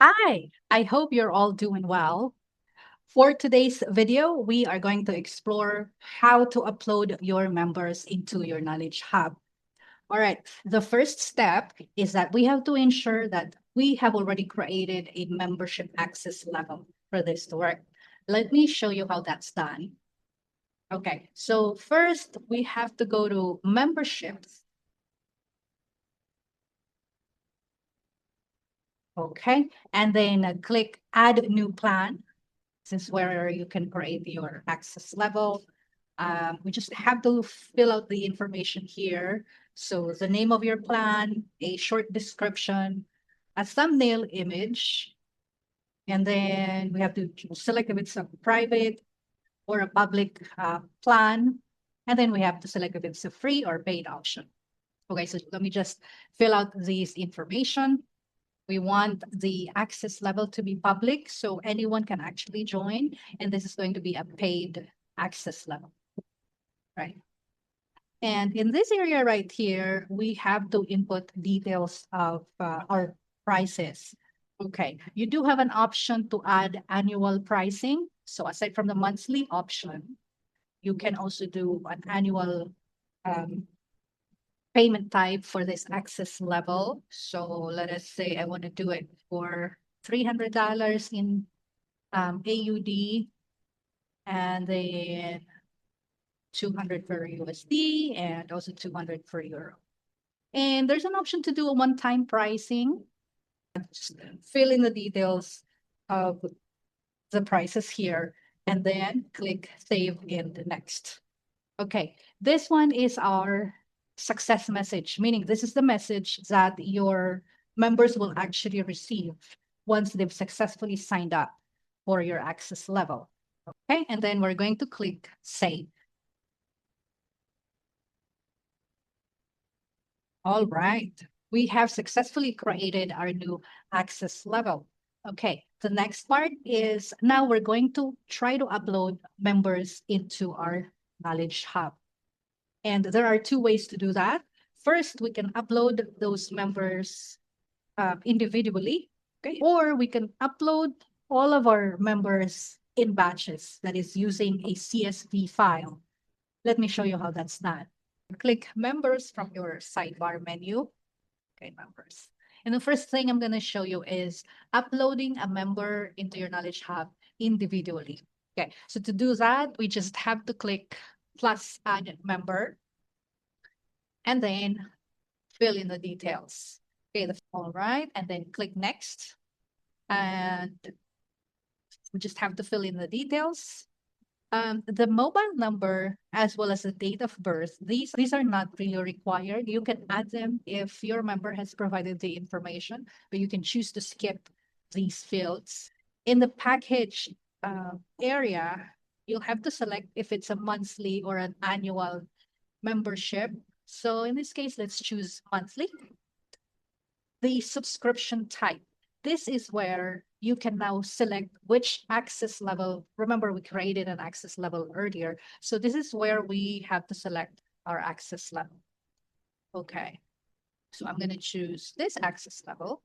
Hi, I hope you're all doing well. For today's video, we are going to explore how to upload your members into your Knowledge Hub. All right, the first step is that we have to ensure that we have already created a membership access level for this to work. Let me show you how that's done. Okay, so first we have to go to memberships. Okay, and then click add new plan. This is where you can create your access level. We just have to fill out the information here. So the name of your plan, a short description, a thumbnail image, and then we have to select if it's a private or a public plan. And then we have to select if it's a free or paid option. Okay, so let me just fill out this information. We want the access level to be public so anyone can actually join. And this is going to be a paid access level, right? And in this area right here, we have to input details of our prices. Okay, you do have an option to add annual pricing. So aside from the monthly option, you can also do an annual um, payment type for this access level. So let us say I want to do it for $300 in AUD and then 200 for USD and also 200 for Euro. And there's an option to do a one-time pricing. Just fill in the details of the prices here and then click save in the next. Okay, this one is our success message, meaning this is the message that your members will actually receive once they've successfully signed up for your access level. Okay, and then we're going to click save. All right, we have successfully created our new access level. Okay, the next part is now we're going to try to upload members into our Knowledge Hub. And there are two ways to do that. First, we can upload those members individually, okay? Or we can upload all of our members in batches, that is using a CSV file. Let me show you how that's done. Click members from your sidebar menu. Okay, members. And the first thing I'm going to show you is uploading a member into your Knowledge Hub individually. Okay, so to do that, we just have to click plus add member and then fill in the details. Okay, all right, and then click next. And we just have to fill in the details. The mobile number as well as the date of birth, these are not really required. You can add them if your member has provided the information, but you can choose to skip these fields. In the package area, you'll have to select if it's a monthly or an annual membership. So in this case, let's choose monthly. The subscription type. This is where you can now select which access level. Remember, we created an access level earlier. So this is where we have to select our access level. Okay. So I'm going to choose this access level.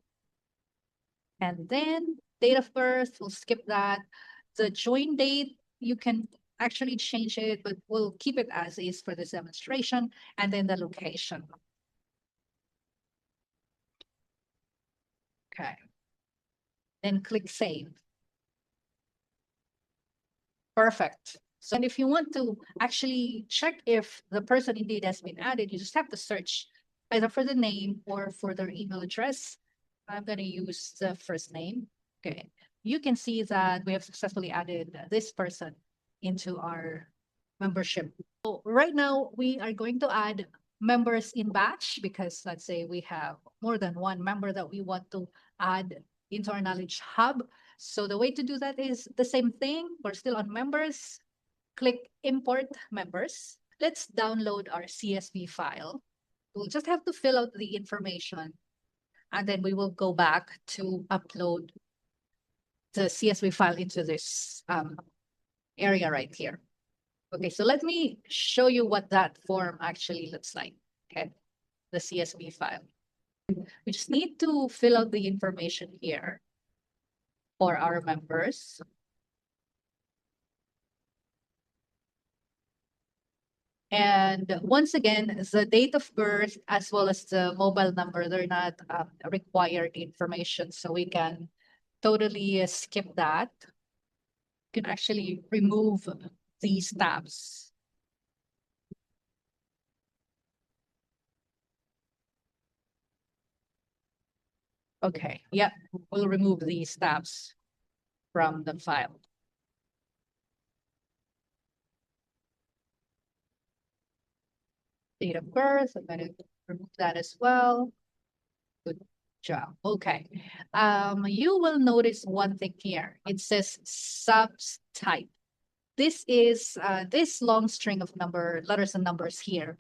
And then date of birth, we'll skip that. The join date, you can actually change it, but we'll keep it as is for this demonstration. And then the location. Okay. Then click save. Perfect. So, and if you want to actually check if the person indeed has been added, you just have to search either for the name or for their email address. I'm going to use the first name. Okay. You can see that we have successfully added this person into our membership. So right now, we are going to add members in batch because let's say we have more than one member that we want to add into our Knowledge Hub. So the way to do that is the same thing. We're still on members. Click import members. Let's download our CSV file. We'll just have to fill out the information and then we will go back to upload the CSV file into this area right here. Okay, so let me show you what that form actually looks like. Okay, the CSV file. We just need to fill out the information here. for our members. And once again, the date of birth as well as the mobile number, they're not required information. So we can totally skip that. You can actually remove these tabs. Okay, yeah, we'll remove these tabs from the file. Date of birth, I'm going to remove that as well. Good job. Okay. You will notice one thing here. It says subtype. This is this long string of letters and numbers here.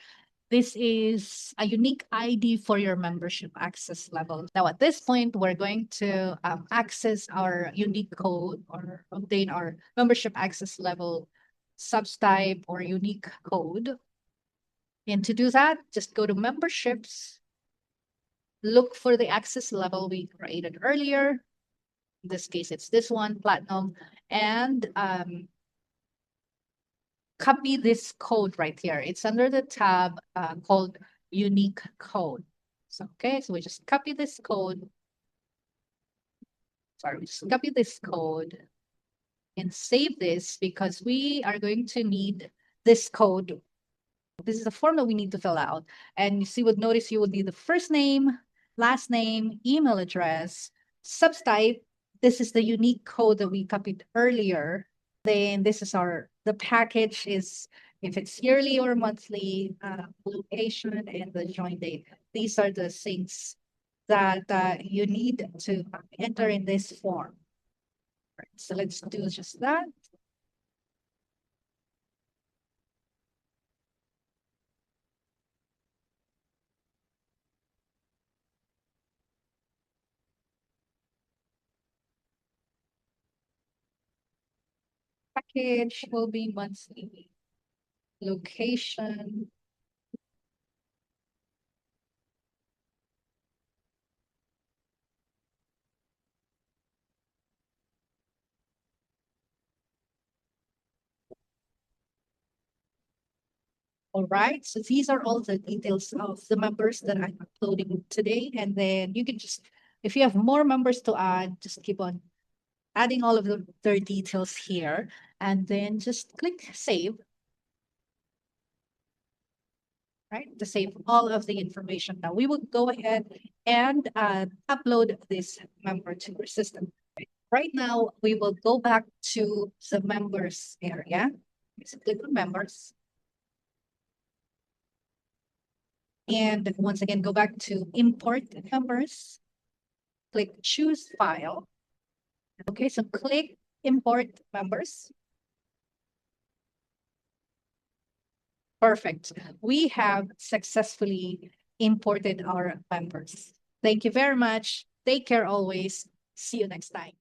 This is a unique ID for your membership access level. Now, at this point, we're going to access our unique code or obtain our membership access level subtype or unique code. And to do that, just go to memberships, look for the access level we created earlier. In this case, it's this one, platinum, and copy this code right here. It's under the tab called unique code. So, okay, so we just copy this code. Sorry, we just copy this code and save this because we are going to need this code. This is a form that we need to fill out. And you would notice you would need the first name, last name, email address, subtype. This is the unique code that we copied earlier. Then this is the package is if it's yearly or monthly, location and the join date. These are the things that you need to enter in this form. Right, so let's do just that. Package will be monthly. Location. All right, so these are all the details of the members that I'm uploading today. And then you can just, if you have more members to add, just keep on adding all of their details here. And then just click save. Right, to save all of the information. Now we will go ahead and upload this member to our system. Right now, we will go back to the members area. So click on members. And once again, go back to import members. Click choose file. Okay, so click import members. Perfect. We have successfully imported our members. Thank you very much. Take care always. See you next time.